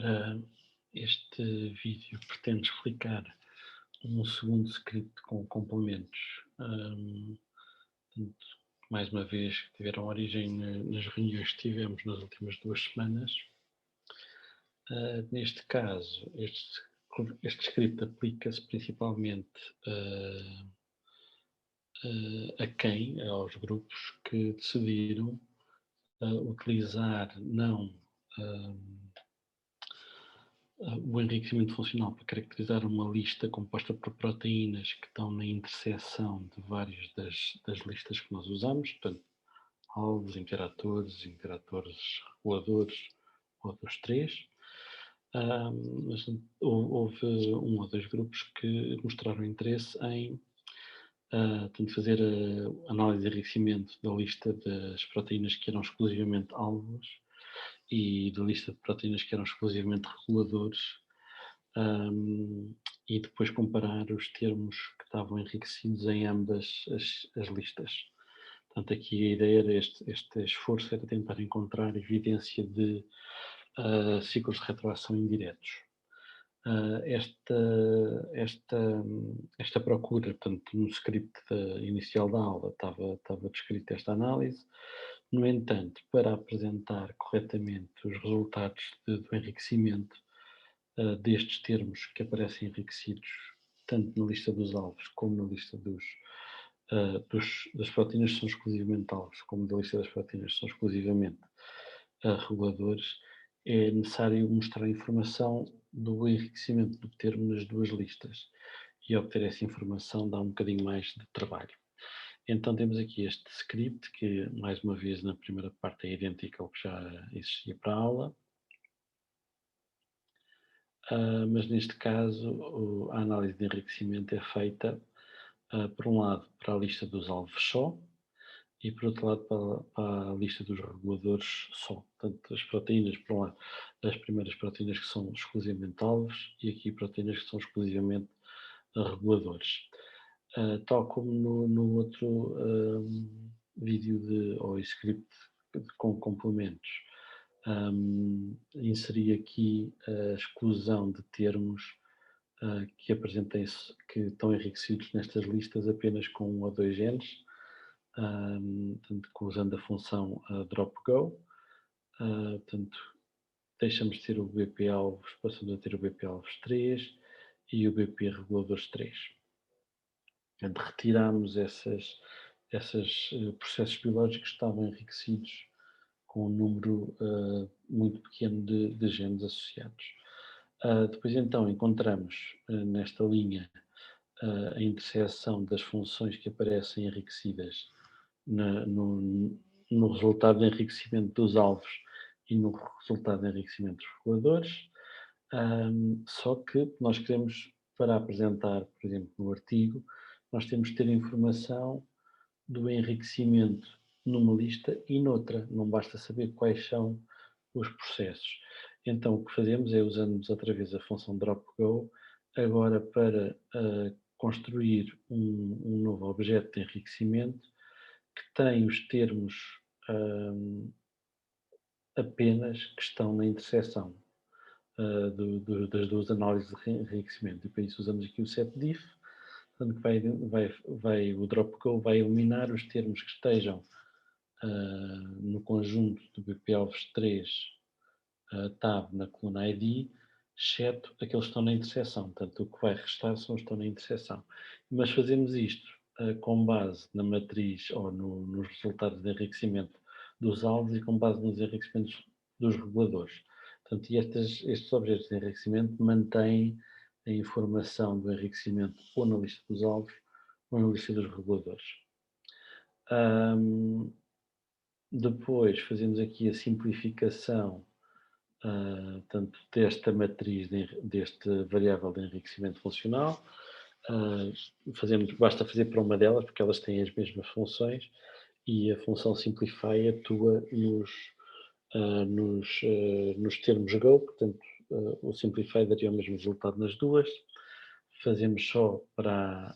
Ah, Este vídeo pretende explicar um segundo script com complementos. Portanto, mais uma vez, que tiveram origem nas reuniões que tivemos nas últimas 2 semanas. Neste caso, este script aplica-se principalmente a quem? Aos grupos que decidiram utilizar não ah, o enriquecimento funcional para caracterizar uma lista composta por proteínas que estão na interseção de várias das listas que nós usamos, portanto, alvos, interatores, reguladores, outros três. Mas houve um ou dois grupos que mostraram interesse em portanto, fazer a análise de enriquecimento da lista das proteínas que eram exclusivamente alvos e da lista de proteínas que eram exclusivamente reguladores, e depois comparar os termos que estavam enriquecidos em ambas as listas. Portanto, aqui a ideia era este esforço era tentar encontrar evidência de ciclos de retroação indiretos. Esta procura, portanto, no script inicial da aula estava descrita esta análise. No entanto, para apresentar corretamente os resultados do enriquecimento destes termos que aparecem enriquecidos tanto na lista dos alvos como na lista das proteínas que são exclusivamente alvos, como da lista das proteínas que são exclusivamente reguladores, é necessário mostrar informação do enriquecimento do termo nas duas listas. E obter essa informação dá um bocadinho mais de trabalho. Então temos aqui este script, que mais uma vez na primeira parte é idêntico ao que já existia para a aula. Mas neste caso a análise de enriquecimento é feita, por um lado, para a lista dos alvos só, e por outro lado para a lista dos reguladores só. Portanto, as proteínas, por um lado, as primeiras proteínas que são exclusivamente alvos e aqui proteínas que são exclusivamente reguladores. Tal como no outro vídeo ou script com complementos, inseri aqui a exclusão de termos que estão enriquecidos nestas listas apenas com um ou dois genes, portanto, usando a função dropGo. Portanto, deixamos de ter o BP alvos, passamos a ter o BP alvos 3 e o BP reguladores 3. Portanto, retiramos esses processos biológicos que estavam enriquecidos com um número muito pequeno de genes associados. Depois então encontramos nesta linha a interseção das funções que aparecem enriquecidas no resultado de enriquecimento dos alvos e no resultado de enriquecimento dos reguladores. Só que nós queremos, para apresentar, por exemplo, no artigo, nós temos que ter informação do enriquecimento numa lista e noutra, não basta saber quais são os processos. Então o que fazemos é usamos outra vez a função dropGo, agora para construir um novo objeto de enriquecimento que tem os termos apenas que estão na interseção das duas análises de enriquecimento. E para isso usamos aqui o setDiff, portanto, o dropGo vai eliminar os termos que estejam no conjunto do BPalvos 3 tab na coluna ID, exceto aqueles que estão na interseção. Portanto, o que vai restar são os que estão na interseção. Mas fazemos isto com base na matriz ou nos resultados de enriquecimento dos alvos e com base nos enriquecimentos dos reguladores. Portanto, estes objetos de enriquecimento mantêm a informação do enriquecimento ou na lista dos alvos ou na lista dos reguladores. Depois fazemos aqui a simplificação tanto desta matriz, deste variável de enriquecimento funcional. Basta fazer para uma delas, porque elas têm as mesmas funções, e a função simplify atua nos termos Go, portanto o simplify daria o mesmo resultado nas duas. Fazemos só para,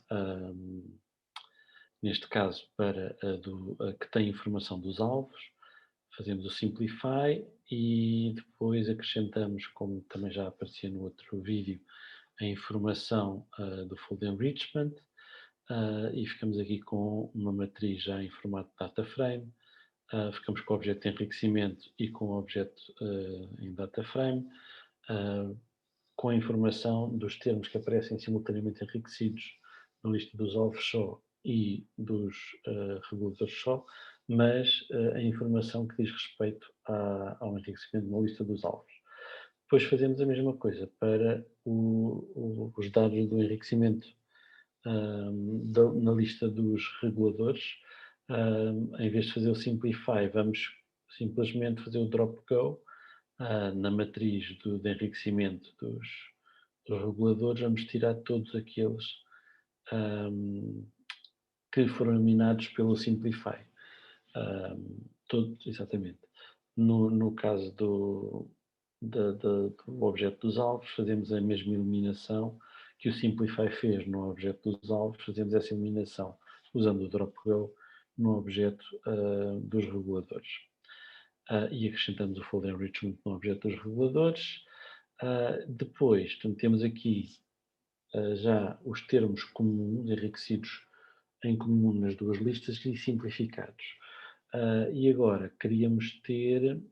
neste caso, para a que tem informação dos alvos. fazemos o simplify e depois acrescentamos, como também já aparecia no outro vídeo, a informação do folder enrichment e ficamos aqui com uma matriz já em formato data frame. Ficamos com o objeto de enriquecimento e com o objeto em data frame, com a informação dos termos que aparecem simultaneamente enriquecidos na lista dos alvos só e dos reguladores só, mas a informação que diz respeito ao enriquecimento na lista dos alvos. Depois fazemos a mesma coisa para os dados do enriquecimento na lista dos reguladores. Em vez de fazer o simplify, vamos simplesmente fazer o drop go na matriz de enriquecimento dos reguladores, vamos tirar todos aqueles que foram eliminados pelo simplify. Exatamente. No caso do objeto dos alvos, fazemos a mesma eliminação que o simplify fez no objeto dos alvos, fazemos essa eliminação usando o drop go no objeto dos reguladores. E acrescentamos o folder enrichment no objeto dos reguladores. Depois, portanto, temos aqui já os termos comuns enriquecidos em comum nas duas listas e simplificados. E agora queríamos ter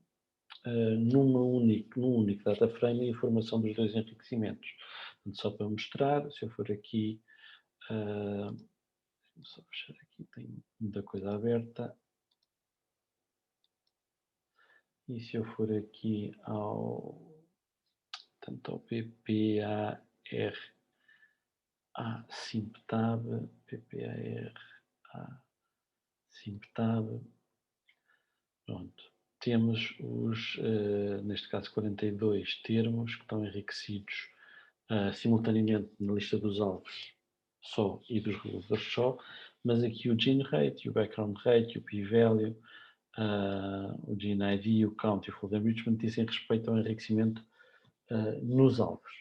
num único data frame a informação dos dois enriquecimentos. Portanto, só para mostrar, se eu for aqui, só fechar aqui, tenho muita coisa aberta. E se eu for aqui tanto ao PPAR simptab, PPAR simptab, pronto. Temos neste caso 42 termos que estão enriquecidos simultaneamente na lista dos alvos só e dos reguladores só, mas aqui o gene rate, o background rate, o p-value, o gene ID, o count e o folder enrichment dizem respeito ao enriquecimento nos alvos,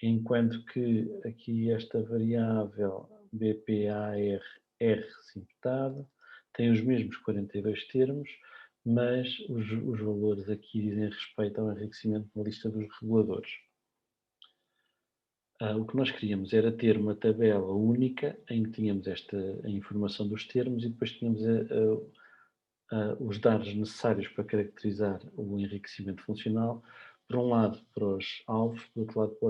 enquanto que aqui esta variável BPAR simptab tem os mesmos 42 termos, mas os valores aqui dizem respeito ao enriquecimento na lista dos reguladores. O que nós queríamos era ter uma tabela única em que tínhamos a informação dos termos e depois tínhamos os dados necessários para caracterizar o enriquecimento funcional, por um lado para os alvos, por outro lado para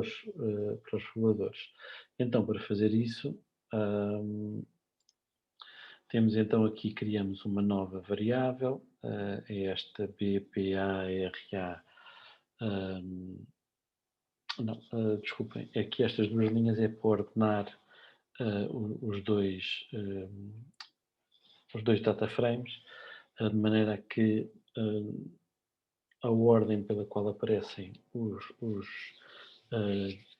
os reguladores. Então, para fazer isso, temos então aqui, criamos uma nova variável, é esta BPARA, desculpem, é que estas duas linhas é para ordenar os dois data frames, de maneira que a ordem pela qual aparecem os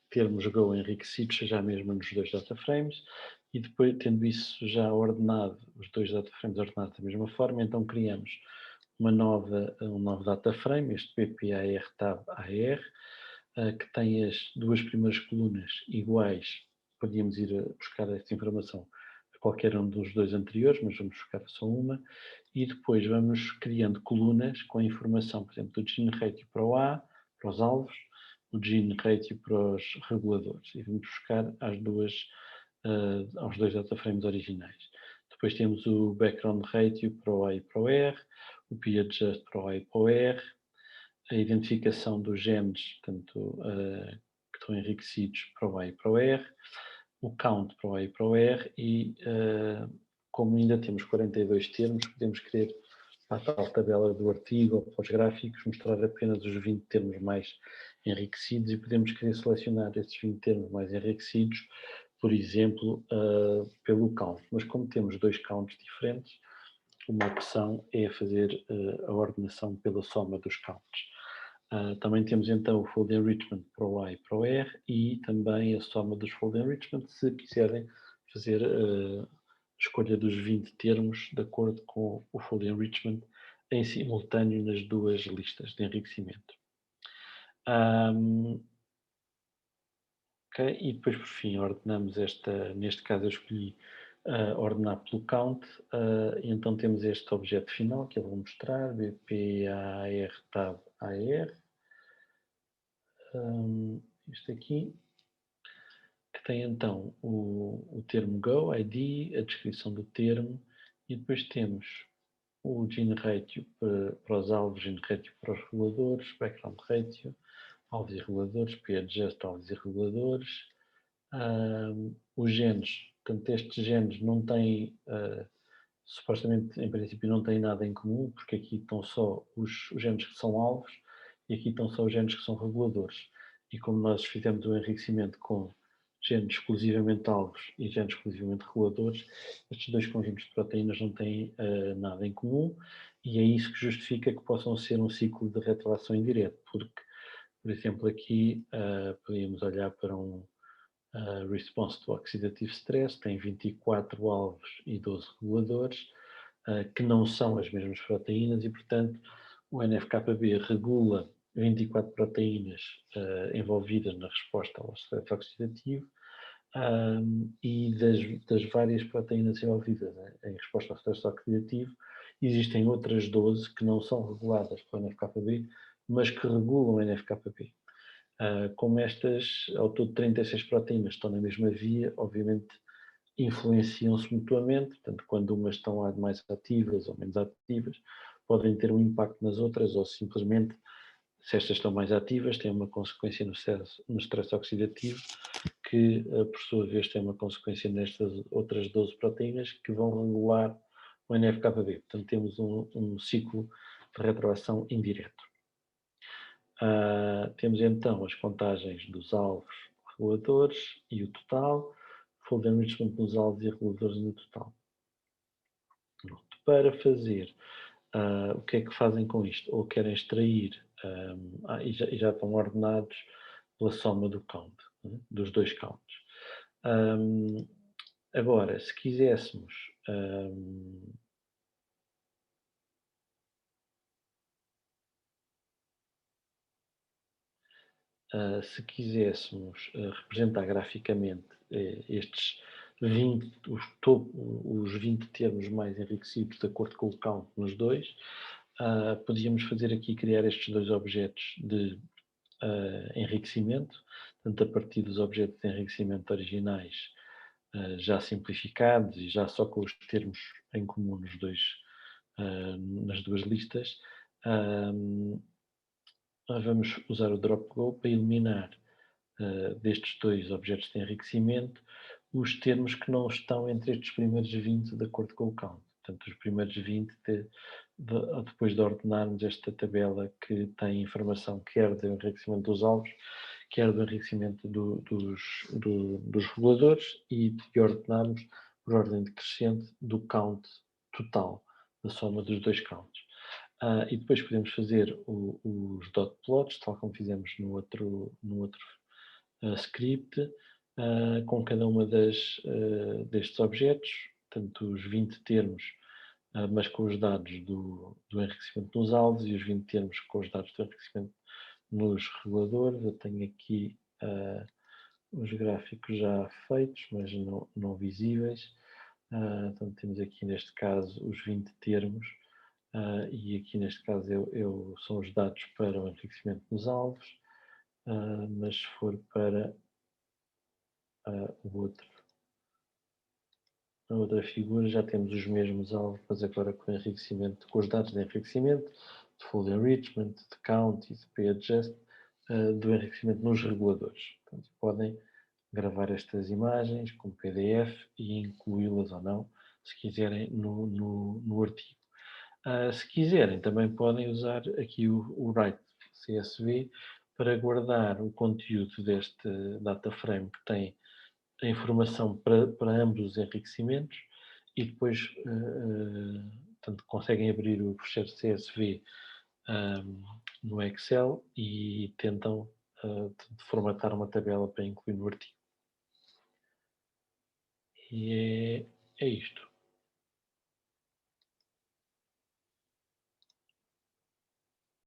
termos Go enriquecidos seja a mesma nos dois data frames, e depois, tendo isso já ordenado, os dois data frames ordenados da mesma forma, então criamos um novo data frame, este PPAR tab AR, que tem as duas primeiras colunas iguais. Podíamos ir buscar esta informação a qualquer um dos dois anteriores, mas vamos buscar só uma, e depois vamos criando colunas com a informação, por exemplo, do gene ratio para o A, para os alvos, o gene ratio para os reguladores, e vamos buscar aos dois data frames originais. Depois temos o background ratio para o A e para o R, o p-adjust para o A e para o R, a identificação dos genes, portanto, que estão enriquecidos para o A e para o R, o count para o A e para o R e, como ainda temos 42 termos, podemos querer para a tal tabela do artigo ou para os gráficos mostrar apenas os 20 termos mais enriquecidos e podemos querer selecionar esses 20 termos mais enriquecidos, por exemplo, pelo count. Mas como temos dois counts diferentes, uma opção é fazer a ordenação pela soma dos counts. Também temos então o folder enrichment para o A e para o R e também a soma dos folder enrichment se quiserem fazer a escolha dos 20 termos de acordo com o folder enrichment em simultâneo nas duas listas de enriquecimento. Okay, e depois por fim ordenamos neste caso eu escolhi ordenar pelo count, e então temos este objeto final que eu vou mostrar, bpar tab ar, isto aqui, que tem então o termo go, id, a descrição do termo, e depois temos o GeneRatio para os alvos, GeneRatio para os reguladores, Background Ratio, alvos e reguladores, p-adjust, alvos e reguladores, os genes. Portanto, estes genes não têm, supostamente, em princípio, não têm nada em comum, porque aqui estão só os genes que são alvos e aqui estão só os genes que são reguladores. E como nós fizemos o enriquecimento com genes exclusivamente alvos e genes exclusivamente reguladores, estes dois conjuntos de proteínas não têm nada em comum, e é isso que justifica que possam ser um ciclo de retroação indireta, porque, por exemplo, aqui podíamos olhar para um response to oxidative stress, tem 24 alvos e 12 reguladores, que não são as mesmas proteínas e, portanto, o NF-κB regula 24 proteínas envolvidas na resposta ao stress oxidativo, e das várias proteínas envolvidas em resposta ao stress oxidativo, existem outras 12 que não são reguladas pelo NF-κB, mas que regulam o NF-κB. Como estas, ao todo 36 proteínas estão na mesma via, obviamente influenciam-se mutuamente, portanto, quando umas estão mais ativas ou menos ativas, podem ter um impacto nas outras, ou simplesmente, se estas estão mais ativas, têm uma consequência no stress oxidativo, que por sua vez tem uma consequência nestas outras 12 proteínas que vão regular o NF-κB. Portanto, temos um ciclo de retroação indireto. Temos então as contagens dos alvos reguladores e o total, fold enrichment nos alvos e reguladores no total. Para fazer, o que é que fazem com isto? Ou querem extrair, e já estão ordenados pela soma do count, dos dois counts. Agora, se quiséssemos representar graficamente estes 20, os 20 termos mais enriquecidos de acordo com o count nos dois, podíamos fazer aqui, criar estes dois objetos de enriquecimento, tanto a partir dos objetos de enriquecimento originais já simplificados e já só com os termos em comum nas duas listas. Nós vamos usar o DropGo para eliminar destes dois objetos de enriquecimento os termos que não estão entre estes primeiros 20 de acordo com o count. Portanto, os primeiros 20, depois de ordenarmos esta tabela que tem informação quer do enriquecimento dos alvos, quer do enriquecimento dos reguladores, e de ordenarmos por ordem decrescente do count total, da soma dos dois counts. E depois podemos fazer os dot plots, tal como fizemos no outro script, com cada uma destes objetos, tanto os 20 termos, mas com os dados do enriquecimento nos alvos, e os 20 termos com os dados do enriquecimento nos reguladores. Eu tenho aqui os gráficos já feitos, mas não visíveis. Então temos aqui neste caso os 20 termos, e aqui neste caso são os dados para o enriquecimento nos alvos, mas se for para a outra figura já temos os mesmos alvos, mas agora com enriquecimento, com os dados de enriquecimento, de full enrichment, de count e de p-adjust, do enriquecimento nos reguladores. Portanto, podem gravar estas imagens com PDF e incluí-las ou não, se quiserem, no artigo. Se quiserem, também podem usar aqui o write CSV para guardar o conteúdo deste data frame que tem a informação para ambos os enriquecimentos, e depois portanto, conseguem abrir o fecheiro CSV no Excel e tentam formatar uma tabela para incluir no artigo. E é isto.